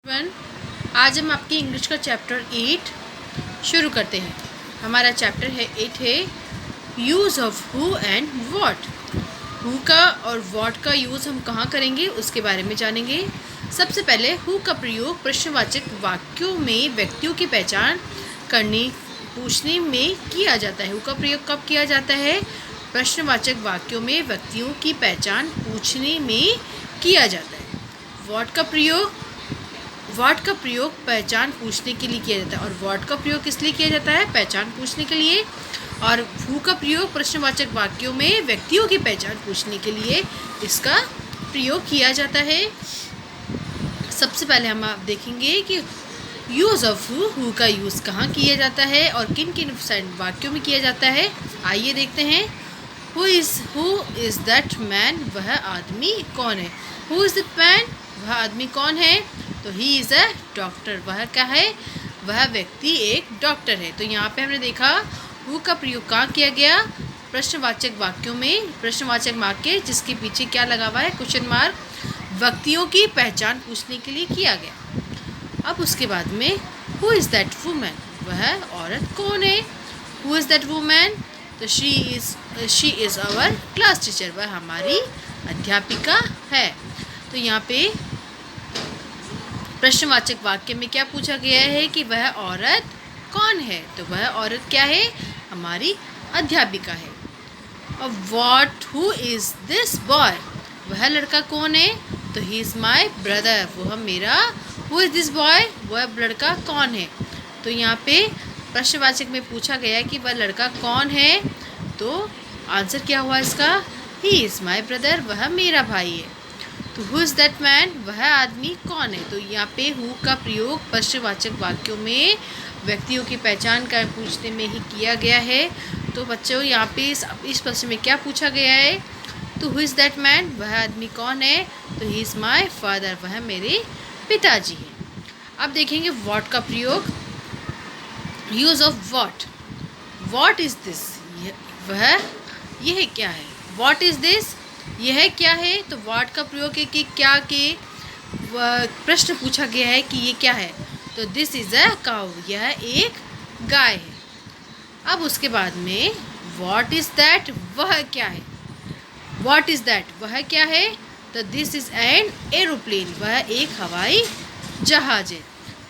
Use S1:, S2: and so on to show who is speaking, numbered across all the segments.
S1: One आज हम आपकी इंग्लिश का चैप्टर 8 शुरू करते हैं। हमारा चैप्टर है 8 है use of who and what. Who का और व्हाट का यूज़ हम कहाँ करेंगे उसके बारे में जानेंगे। सबसे पहले हु का प्रयोग प्रश्नवाचक वाक्यों में व्यक्तियों की पहचान करने पूछने में किया जाता है। हु का प्रयोग कब किया जाता है? प्रश्नवाचक वाक्यों में व्यक्तियों की पहचान पूछने में किया जाता है। व्हाट का प्रयोग पहचान पूछने के लिए किया जाता है और व्हाट का प्रयोग किस लिए किया जाता है? पहचान पूछने के लिए। और हु का प्रयोग प्रश्नवाचक वाक्यों में व्यक्तियों की पहचान पूछने के लिए इसका प्रयोग किया जाता है। सबसे पहले हम आप देखेंगे कि यूज़ ऑफ हु का यूज़ कहाँ किया जाता है और किन किन वाक्यों में किया जाता है। आइए देखते हैं। Who is that man? वह आदमी कौन है? Who is that man? वह आदमी कौन है? तो ही इज़ अ डॉक्टर। वह क्या है? वह व्यक्ति एक डॉक्टर है। तो यहाँ पे हमने देखा हु का प्रयोग कहाँ किया गया? प्रश्नवाचक वाक्यों में। प्रश्नवाचक वाक्य जिसके पीछे क्या लगा हुआ है? Question mark. व्यक्तियों की पहचान पूछने के लिए किया गया। अब उसके बाद में हु इज़ दैट वुमन? वह औरत कौन है? Who is that woman? तो she is our class teacher. वह हमारी अध्यापिका है। तो यहाँ पे प्रश्नवाचक वाक्य में क्या पूछा गया है कि वह औरत कौन है? तो वह औरत क्या है? हमारी अध्यापिका है। और what who is this boy? वह लड़का कौन है? तो ही इज़ माई ब्रदर। वह मेरा। Who is this boy? वह लड़का कौन है? तो यहाँ पे प्रश्नवाचक में पूछा गया कि वह लड़का कौन है। तो आंसर क्या हुआ इसका? He is my brother. वह मेरा भाई है। तो हु इज़ दैट मैन? वह आदमी कौन है? तो यहाँ पे हु का प्रयोग प्रश्नवाचक वाक्यों में व्यक्तियों की पहचान कर पूछने में ही किया गया है। तो बच्चों यहाँ पे इस प्रश्न में क्या पूछा गया है? तो हु इज़ दैट मैन? वह आदमी कौन है? तो ही इज़ माई फादर। वह मेरे पिताजी हैं। अब देखेंगे व्हाट का प्रयोग। Use of what. What is this? यह क्या है? What is this? यह क्या है? तो व्हाट का प्रयोग है कि क्या के प्रश्न पूछा गया है कि ये क्या है। तो दिस इज़ अ काउ। यह एक गाय है। अब उसके बाद में व्हाट इज़ दैट? वह क्या है? What is that? वह क्या है? तो दिस इज़ एन एरोप्लेन। वह एक हवाई जहाज है।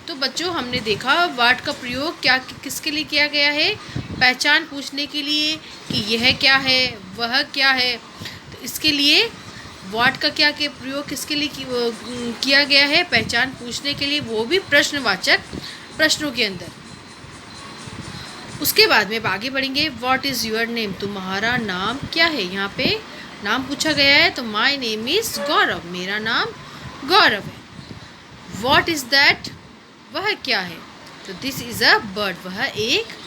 S1: तो बच्चों हमने देखा व्हाट का प्रयोग क्या किसके लिए किया गया है? पहचान पूछने के लिए कि यह क्या है, वह क्या है। तो इसके लिए व्हाट का क्या के प्रयोग किसके लिए किया गया है? पहचान पूछने के लिए, वो भी प्रश्नवाचक प्रश्नों के अंदर। उसके बाद में आगे बढ़ेंगे। What is your name? तुम्हारा नाम क्या है? यहाँ पे नाम पूछा गया है। तो माई नेम इज़ गौरव। मेरा नाम गौरव है। What is that? वह क्या है? तो दिस इज़ अ बर्ड। वह एक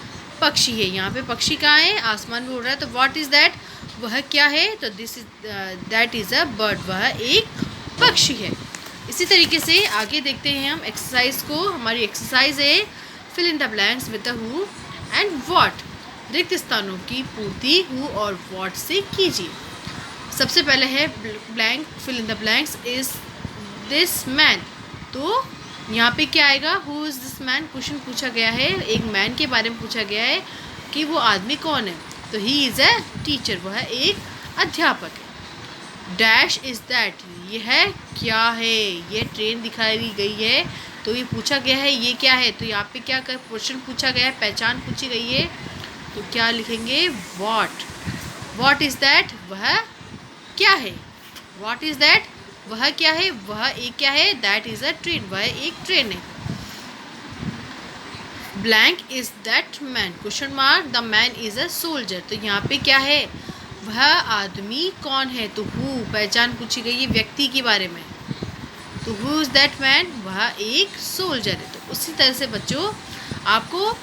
S1: पक्षी है। यहाँ पे पक्षी कहाँ है? आसमान में उड़ रहा है। तो व्हाट इज़ दैट? वह क्या है? तो दैट इज़ अ बर्ड। वह एक पक्षी है। इसी तरीके से आगे देखते हैं हम एक्सरसाइज को। हमारी एक्सरसाइज है fill in the blanks with the who and what. रिक्त स्थानों की पूर्ति हु और व्हाट से कीजिए। सबसे पहले है blank. Fill in the blanks is this man. तो यहाँ पे क्या आएगा? Who is this man? Question पूछा गया है, एक मैन के बारे में पूछा गया है कि वो आदमी कौन है। तो ही इज़ अ टीचर। वह एक अध्यापक है। Dash is that? यह क्या है? ये ट्रेन दिखाई गई है। तो ये पूछा गया है ये क्या है। तो यहाँ पे क्या कर क्वेश्चन पूछा गया है, पहचान पूछी गई है। तो क्या लिखेंगे? व्हाट। What is that? वह क्या है? What is that? वह क्या है? वह एक क्या है? That is a train. वह एक ट्रेन है। Blank is that man? Question mark. The man is a soldier. तो यहाँ पे क्या है? वह आदमी कौन है? तो हु पहचान पूछी गई है व्यक्ति के बारे में। तो हु इज़ दैट मैन? वह एक सोल्जर है। तो उसी तरह से बच्चों आपको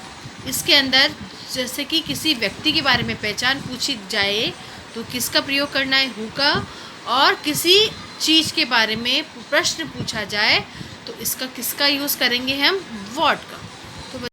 S1: इसके अंदर जैसे कि किसी व्यक्ति के बारे में पहचान पूछी जाए तो किसका प्रयोग करना है? हु का। और किसी चीज़ के बारे में प्रश्न पूछा जाए तो इसका किसका यूज़ करेंगे हम? व्हाट का।